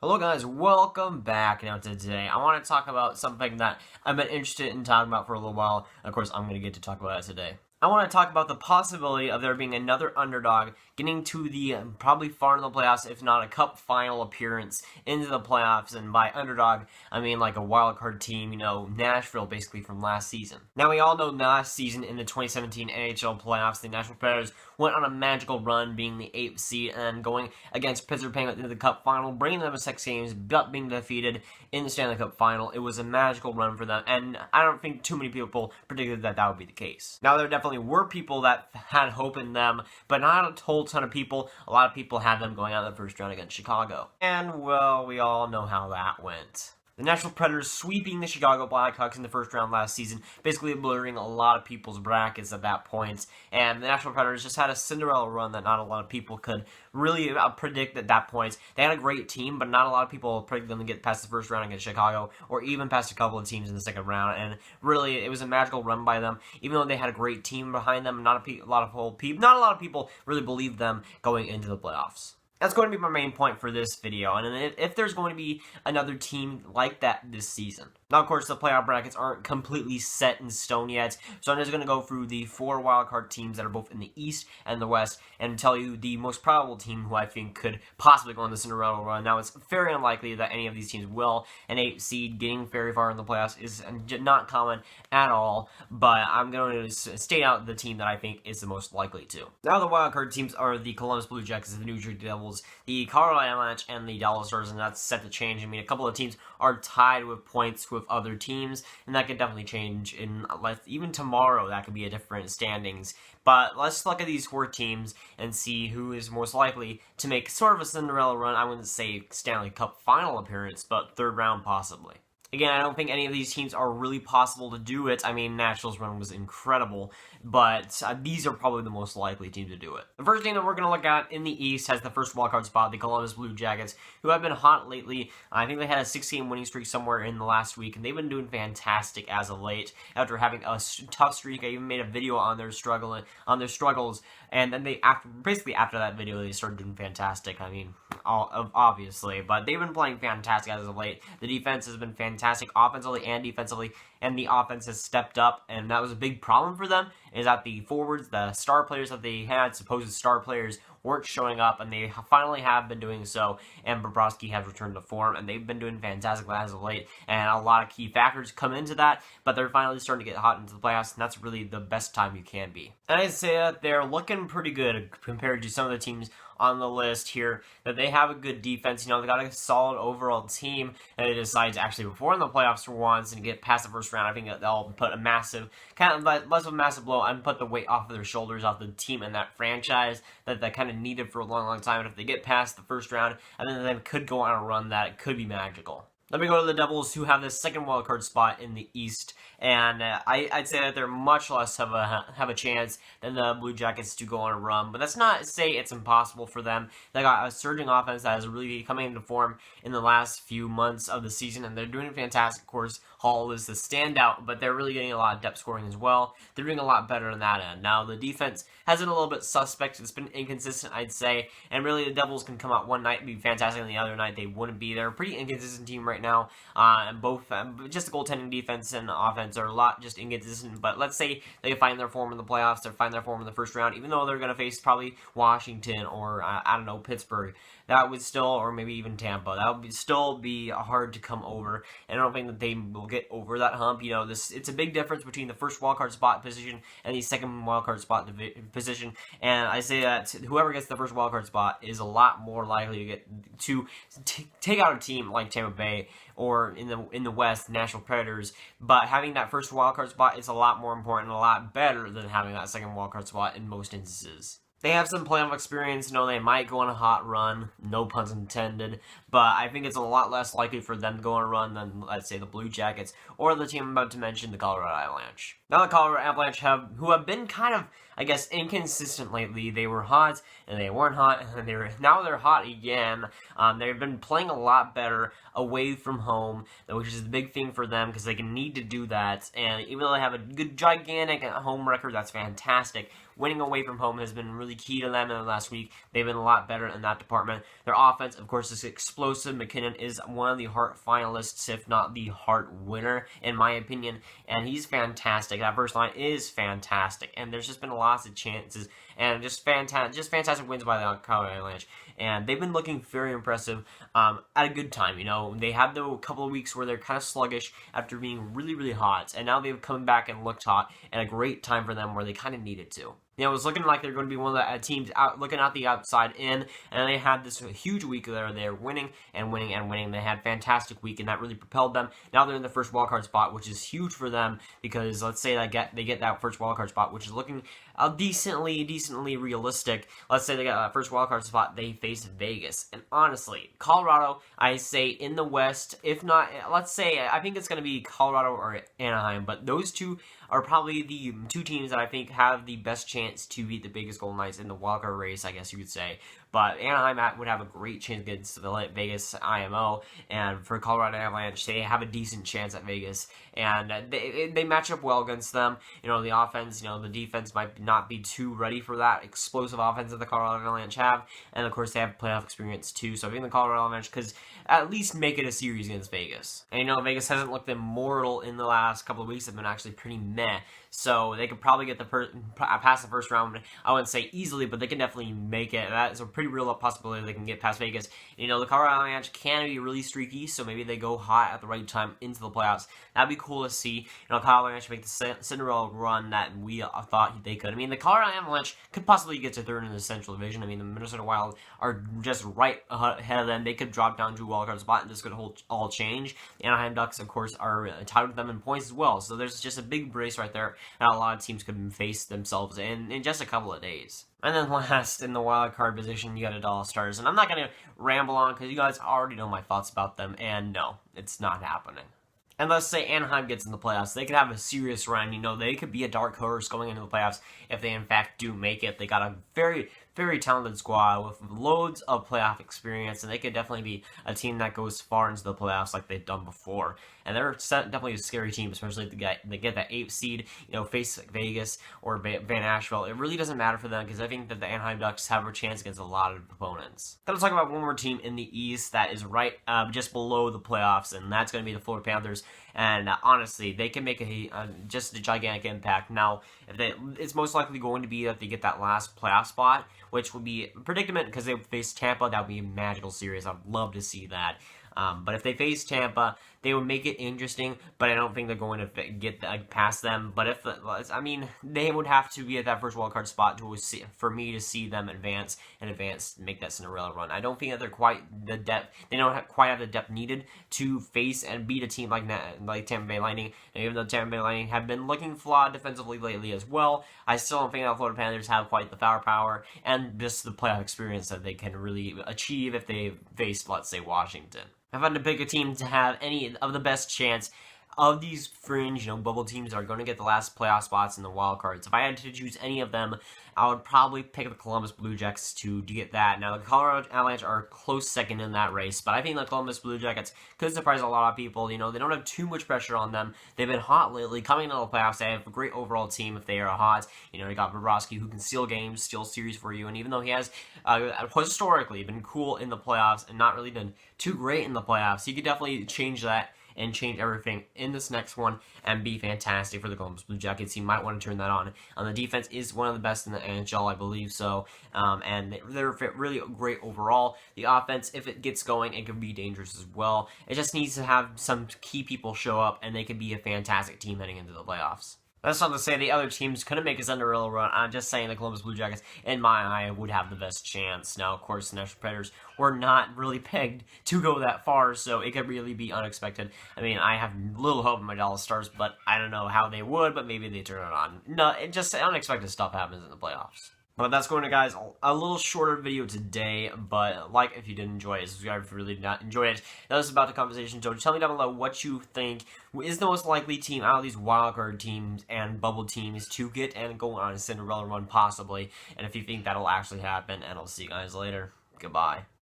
Hello guys, welcome back. Now today, I want to talk about something that I've been interested in talking about for a little while. Of course, I'm going to get to talk about it today. I want to talk about the possibility of there being another underdog getting to the probably far in the playoffs, if not a cup final appearance into the playoffs. And by underdog, I mean like a wild card team, Nashville basically from last season. Now, we all know last season in the 2017 NHL Playoffs, the Nashville Predators went on a magical run, being the 8th seed and going against Pittsburgh Penguins into the cup final, bringing them to 6 games, but being defeated in the Stanley Cup final. It was a magical run for them, and I don't think too many people predicted that would be the case. Now, there definitely were people that had hope in them, but not a whole ton of people. A lot of people had them going out in the first round against Chicago. And, well, we all know how that went. The Nashville Predators sweeping the Chicago Blackhawks in the first round last season, basically blurring a lot of people's brackets at that point. And the Nashville Predators just had a Cinderella run that not a lot of people could really predict at that point. They had a great team, but not a lot of people predicted them to get past the first round against Chicago, or even past a couple of teams in the second round. And really, it was a magical run by them. Even though they had a great team behind them, not a lot of people really believed them going into the playoffs. That's going to be my main point for this video, and if there's going to be another team like that this season. Now, of course, the playoff brackets aren't completely set in stone yet, so I'm just going to go through the 4 wildcard teams that are both in the East and the West, and tell you the most probable team who I think could possibly go on the Cinderella run. Now, it's very unlikely that any of these teams will. An 8 seed getting very far in the playoffs is not common at all, but I'm going to state out the team that I think is the most likely to. Now, the wildcard teams are the Columbus Blue Jackets, the New Jersey Devils, the Colorado Avalanche, and the Dallas Stars, and that's set to change. I mean, a couple of teams are tied with points with other teams, and that could definitely change in even tomorrow. That could be a different standings. But let's look at these 4 teams and see who is most likely to make sort of a Cinderella run. I wouldn't say Stanley Cup final appearance, but third round possibly. Again, I don't think any of these teams are really possible to do it. I mean, Nashville's run was incredible, but these are probably the most likely team to do it. The first team that we're going to look at in the East has the first wildcard spot, the Columbus Blue Jackets, who have been hot lately. I think they had a 6-game winning streak somewhere in the last week, and they've been doing fantastic as of late after having a tough streak. I even made a video on their struggles, and then basically after that video, they started doing fantastic. I mean, obviously, but they've been playing fantastic as of late. The defense has been fantastic offensively and defensively, and the offense has stepped up, and that was a big problem for them, is that the forwards, the star players that they had, supposed star players, weren't showing up, and they finally have been doing so, and Bobrovsky has returned to form, and they've been doing fantastic as of late, and a lot of key factors come into that, but they're finally starting to get hot into the playoffs, and that's really the best time you can be. And I'd say that they're looking pretty good compared to some of the teams on the list here, that they have a good defense. They got a solid overall team, and they decide to actually perform in the playoffs for once and get past the first round. I think that they'll put a massive, kind of less of a massive blow, and put the weight off of their shoulders, off the team and that franchise that they kind of needed for a long, long time. And if they get past the first round, I think they could go on a run that could be magical. Let me go to the Devils, who have the second wildcard spot in the East, and I'd say that they're much less have a chance than the Blue Jackets to go on a run, but that's not to say it's impossible for them. They got a surging offense that is really coming into form in the last few months of the season, and they're doing fantastic. Of course, Hall is the standout, but they're really getting a lot of depth scoring as well. They're doing a lot better on that end. Now, the defense has been a little bit suspect. It's been inconsistent, I'd say, and really the Devils can come out one night and be fantastic, and the other night they wouldn't be. They're a pretty inconsistent team right now, and both just the goaltending, defense, and offense are a lot just inconsistent. But let's say they find their form in the playoffs, they find their form in the first round, even though they're going to face probably Washington or I don't know, Pittsburgh. That would still, or maybe even Tampa, that would still be hard to come over, and I don't think that they will get over that hump. It's a big difference between the first wildcard spot position and the second wildcard spot position, and I say that whoever gets the first wildcard spot is a lot more likely to take out a team like Tampa Bay, or in the West, the Nashville Predators. But having that first wildcard spot is a lot more important, a lot better than having that second wildcard spot in most instances. They have some playoff experience, they might go on a hot run, no puns intended, but I think it's a lot less likely for them to go on a run than, let's say, the Blue Jackets, or the team I'm about to mention, the Colorado Avalanche. Now, the Colorado Avalanche who have been kind of, I guess, inconsistent lately. They were hot, and they weren't hot, and now they're hot again. They've been playing a lot better away from home, which is the big thing for them, because they need to do that, and even though they have a good, gigantic home record, that's fantastic. winning away from home has been really key to them in the last week. They've been a lot better in that department. Their offense, of course, is explosive. McKinnon is one of the Hart finalists, if not the Hart winner, in my opinion, and he's fantastic. That first line is fantastic, and there's just been lots of chances and just fantastic wins by the Colorado Avalanche. And they've been looking very impressive at a good time. You know, they had the couple of weeks where they're kind of sluggish after being really, really hot, and now they've come back and looked hot, and a great time for them where they kind of needed to. You know, it was looking like they're going to be one of the teams out looking at the outside in, and they had this huge week there. They're winning and winning and winning. They had a fantastic week, and that really propelled them. Now they're in the first wildcard spot, which is huge for them because let's say they get that first wildcard spot, which is looking decently realistic. Let's say they got that first wildcard spot. They face Vegas, and honestly, Colorado, I say in the West, if not, let's say I think it's going to be Colorado or Anaheim, but those two are probably the two teams that I think have the best chance to beat the Vegas Golden Knights in the wildcard race, I guess you could say. But Anaheim would have a great chance against the Vegas IMO, and for Colorado Avalanche, they have a decent chance at Vegas, and they match up well against them. You know, the offense, you know, the defense might not be too ready for that explosive offense that the Colorado Avalanche have, and of course they have playoff experience too. So I think the Colorado Avalanche could at least make it a series against Vegas. And you know, Vegas hasn't looked immortal in the last couple of weeks; have been actually pretty meh. So they could probably get past the first round. I wouldn't say easily, but they can definitely make it. That is a pretty real possibility they can get past Vegas. You know, the Colorado Avalanche can be really streaky, so maybe they go hot at the right time into the playoffs. That'd be cool to see. You know, Colorado Avalanche make the Cinderella run that we thought they could. I mean, the Colorado Avalanche could possibly get to third in the Central Division. I mean, the Minnesota Wild are just right ahead of them. They could drop down to a wildcard spot, and this could all change. The Anaheim Ducks, of course, are tied with them in points as well. So there's just a big race right there. Now, a lot of teams could face themselves in just a couple of days. And then last in the wild card position, you got the Dallas Stars. And I'm not going to ramble on because you guys already know my thoughts about them. And no, it's not happening. And let's say Anaheim gets in the playoffs. They could have a serious run. You know, they could be a dark horse going into the playoffs if they, in fact, do make it. They got a very, very talented squad with loads of playoff experience, and they could definitely be a team that goes far into the playoffs like they've done before. And they're definitely a scary team, especially if they get that 8th seed, you know, face Vegas or Van Asheville. It really doesn't matter for them because I think that the Anaheim Ducks have a chance against a lot of opponents. Going to talk about one more team in the East that is right just below the playoffs, and that's going to be the Florida Panthers. And honestly, they can make just a gigantic impact. Now, it's most likely going to be that they get that last playoff spot, which would be a predicament because they face Tampa. That would be a magical series. I'd love to see that. But if they face Tampa, they would make it interesting, but I don't think they're going to get past them. But I mean, they would have to be at that first wildcard spot for me to see them advance make that Cinderella run. I don't think that they're quite the depth. They don't quite have the depth needed to face and beat a team like Tampa Bay Lightning. And even though Tampa Bay Lightning have been looking flawed defensively lately as well, I still don't think that Florida Panthers have quite the firepower and just the playoff experience that they can really achieve if they face, let's say, Washington. If I had to pick a team to have any of the best chance of these fringe, you know, bubble teams that are going to get the last playoff spots in the wild cards, if I had to choose any of them, I would probably pick the Columbus Blue Jackets to get that. Now, the Colorado Avalanche are close second in that race, but I think the Columbus Blue Jackets could surprise a lot of people. You know, they don't have too much pressure on them. They've been hot lately. Coming into the playoffs, they have a great overall team if they are hot. You know, you got Bobrovsky, who can steal games, steal series for you, and even though he has historically been cool in the playoffs and not really been too great in the playoffs, he could definitely change that and change everything in this next one and be fantastic for the Columbus Blue Jackets. You might want to turn that on. The defense is one of the best in the NHL, I believe so, and they're really great overall. The offense, if it gets going, it can be dangerous as well. It just needs to have some key people show up, and they can be a fantastic team heading into the playoffs. That's not to say the other teams couldn't make a Cinderella run. I'm just saying the Columbus Blue Jackets, in my eye, would have the best chance. Now, of course, the Nashville Predators were not really pegged to go that far, so it could really be unexpected. I mean, I have little hope in my Dallas Stars, but I don't know how they would, but maybe they turn it on. No, it just unexpected stuff happens in the playoffs. But that's going to, guys, a little shorter video today, but like if you did enjoy it, subscribe if you really did not enjoy it. That was about the conversation, so tell me down below what you think is the most likely team out of these wildcard teams and bubble teams to get and go on a Cinderella run possibly, and if you think that'll actually happen, and I'll see you guys later. Goodbye.